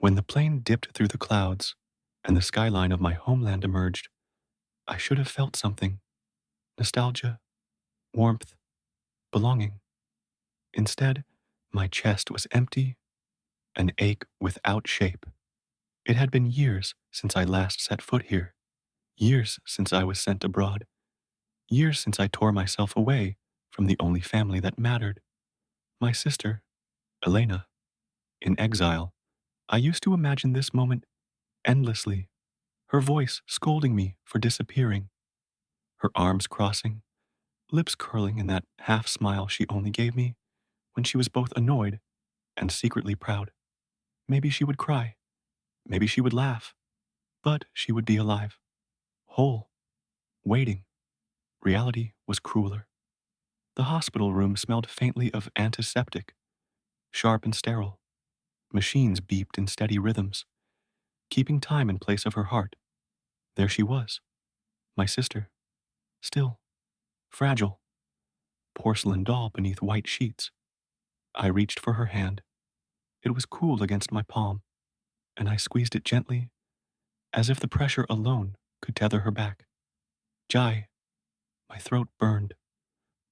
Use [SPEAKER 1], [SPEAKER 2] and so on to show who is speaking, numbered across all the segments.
[SPEAKER 1] When the plane dipped through the clouds and the skyline of my homeland emerged, I should have felt something: nostalgia, warmth, belonging. Instead, my chest was empty, an ache without shape. It had been years since I last set foot here, years since I was sent abroad, years since I tore myself away from the only family that mattered. My sister, Elena, in exile. I used to imagine this moment endlessly, her voice scolding me for disappearing, her arms crossing, lips curling in that half smile she only gave me when she was both annoyed and secretly proud. Maybe she would cry, maybe she would laugh, but she would be alive, whole, waiting. Reality was crueler. The hospital room smelled faintly of antiseptic, sharp and sterile. Machines beeped in steady rhythms, keeping time in place of her heart. There she was, my sister, still, fragile, porcelain doll beneath white sheets. I reached for her hand. It was cool against my palm, and I squeezed it gently, as if the pressure alone could tether her back. Jai, my throat burned.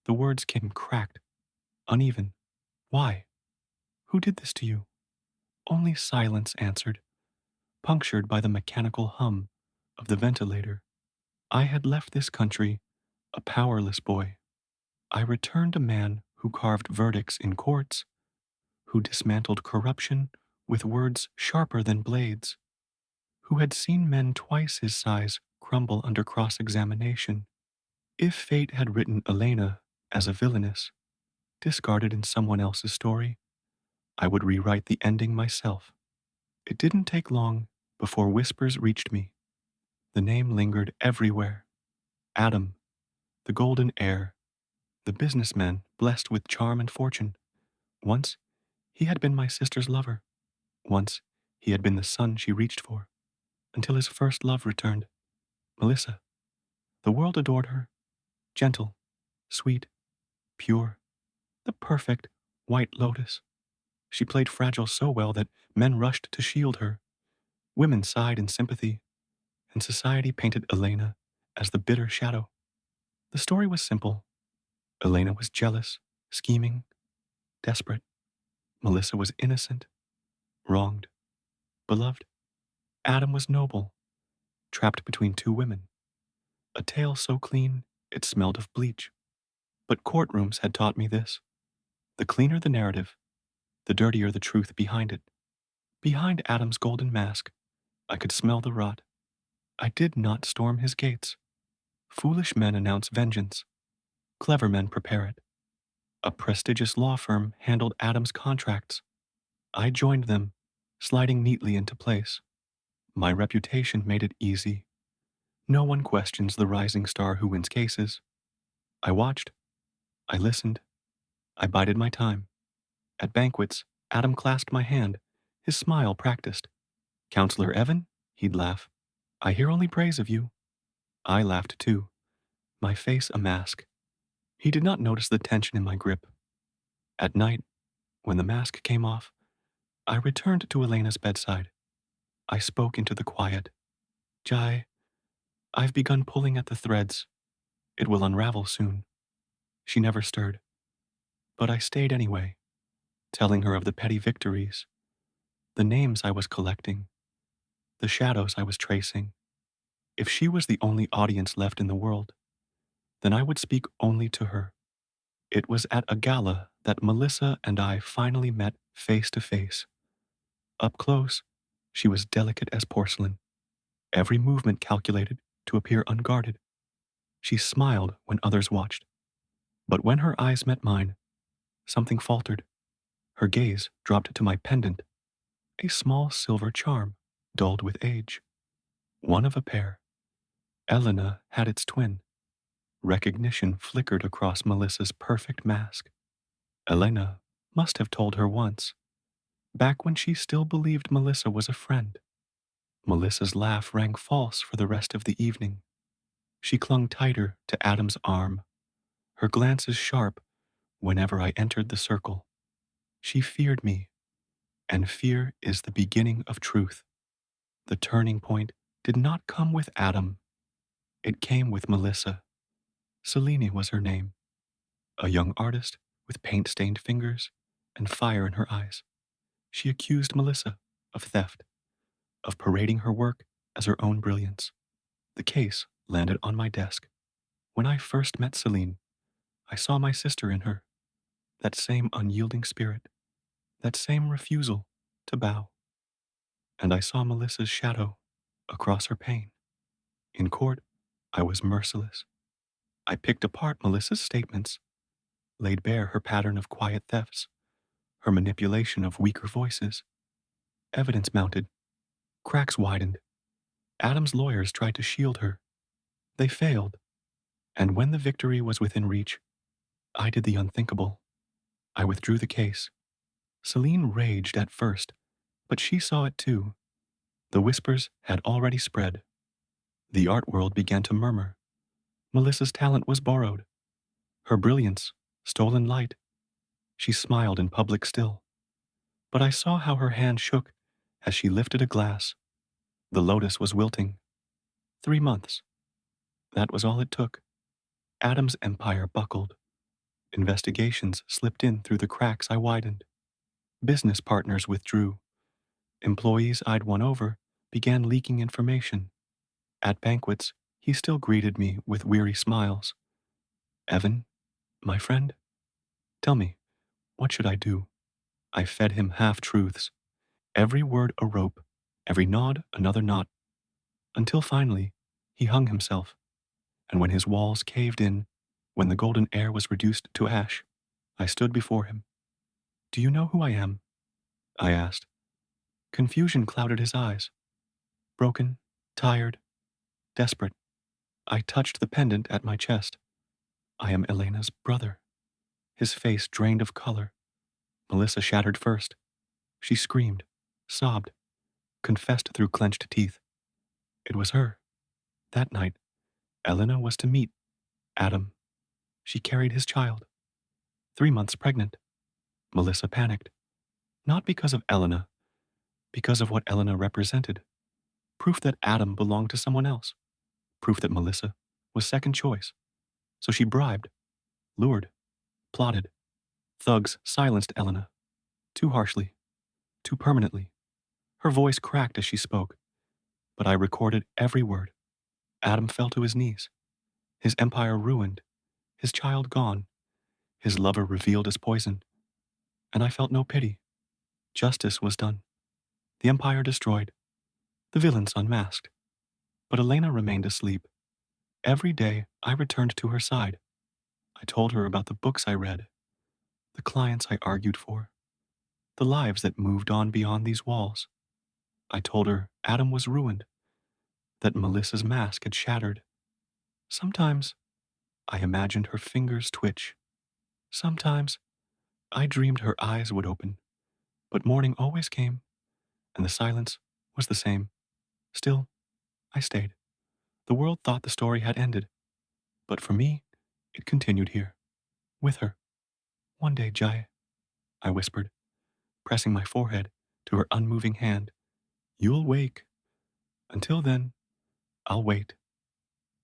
[SPEAKER 1] The words came cracked, uneven. Why? Who did this to you? Only silence answered, punctured by the mechanical hum of the ventilator. I had left this country a powerless boy. I returned a man who carved verdicts in courts, who dismantled corruption with words sharper than blades, who had seen men twice his size crumble under cross-examination. If fate had written Elena as a villainess, discarded in someone else's story, I would rewrite the ending myself. It didn't take long before whispers reached me. The name lingered everywhere. Adam, the golden heir, the businessman blessed with charm and fortune. Once, he had been my sister's lover. Once, he had been the son she reached for, until his first love returned. Melissa. The world adored her. Gentle, sweet, pure. The perfect white lotus. She played fragile so well that men rushed to shield her. Women sighed in sympathy, and society painted Elena as the bitter shadow. The story was simple. Elena was jealous, scheming, desperate. Melissa was innocent, wronged, beloved. Adam was noble, trapped between two women. A tale so clean it smelled of bleach. But courtrooms had taught me this. The cleaner the narrative, the dirtier the truth behind it. Behind Adam's golden mask, I could smell the rot. I did not storm his gates. Foolish men announce vengeance. Clever men prepare it. A prestigious law firm handled Adam's contracts. I joined them, sliding neatly into place. My reputation made it easy. No one questions the rising star who wins cases. I watched. I listened. I bided my time. At banquets, Adam clasped my hand, his smile practiced. Counselor Evan? He'd laugh. I hear only praise of you. I laughed too, my face a mask. He did not notice the tension in my grip. At night, when the mask came off, I returned to Elena's bedside. I spoke into the quiet. Jai, I've begun pulling at the threads. It will unravel soon. She never stirred. But I stayed anyway, telling her of the petty victories, the names I was collecting, the shadows I was tracing. If she was the only audience left in the world, then I would speak only to her. It was at a gala that Melissa and I finally met face to face. Up close, she was delicate as porcelain, every movement calculated to appear unguarded. She smiled when others watched, but when her eyes met mine, something faltered. Her gaze dropped to my pendant, a small silver charm, dulled with age. One of a pair. Elena had its twin. Recognition flickered across Melissa's perfect mask. Elena must have told her once, back when she still believed Melissa was a friend. Melissa's laugh rang false for the rest of the evening. She clung tighter to Adam's arm, her glances sharp whenever I entered the circle. She feared me, And fear is the beginning of truth. The turning point did not come with Adam. It came with Melissa. Selene was her name, a young artist with paint-stained fingers and fire in her eyes. She accused Melissa of theft, of parading her work as her own brilliance. The case landed on my desk. When I first met Selene, I saw my sister in her, that same unyielding spirit, that same refusal to bow. And I saw Melissa's shadow across her pain. In court, I was merciless. I picked apart Melissa's statements, laid bare her pattern of quiet thefts, her manipulation of weaker voices. Evidence mounted, cracks widened. Adam's lawyers tried to shield her. They failed. And when the victory was within reach, I did the unthinkable. I withdrew the case. Selene raged at first, but she saw it too. The whispers had already spread. The art world began to murmur. Melissa's talent was borrowed. Her brilliance, stolen light. She smiled in public still. But I saw how her hand shook as she lifted a glass. The lotus was wilting. 3 months. That was all it took. Adam's empire buckled. Investigations slipped in through the cracks I widened. Business partners withdrew. Employees I'd won over began leaking information. At banquets, he still greeted me with weary smiles. Evan, my friend, tell me, what should I do? I fed him half-truths. Every word a rope, every nod another knot, until finally he hung himself. And when his walls caved in, when the golden air was reduced to ash, I stood before him. Do you know who I am? I asked. Confusion clouded his eyes. Broken, tired, desperate. I touched the pendant at my chest. I am Elena's brother. His face drained of color. Melissa shattered first. She screamed, sobbed, confessed through clenched teeth. It was her. That night, Elena was to meet Adam. She carried his child. 3 months pregnant. Melissa panicked. Not because of Elena, because of what Elena represented. Proof that Adam belonged to someone else. Proof that Melissa was second choice. So she bribed, lured, plotted. Thugs silenced Elena. Too harshly. Too permanently. Her voice cracked as she spoke, but I recorded every word. Adam fell to his knees. His empire ruined. His child gone. His lover revealed as poison. And I felt no pity. Justice was done. The empire destroyed. The villains unmasked. But Elena remained asleep. Every day I returned to her side. I told her about the books I read, the clients I argued for, the lives that moved on beyond these walls. I told her Adam was ruined, that Melissa's mask had shattered. Sometimes I imagined her fingers twitch. Sometimes I dreamed her eyes would open. But morning always came, and the silence was the same. Still, I stayed. The world thought the story had ended, but for me, it continued here, with her. One day, Jai, I whispered, pressing my forehead to her unmoving hand, you'll wake. Until then, I'll wait.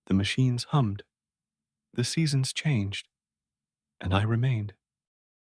[SPEAKER 1] The machines hummed. The seasons changed. And I remained.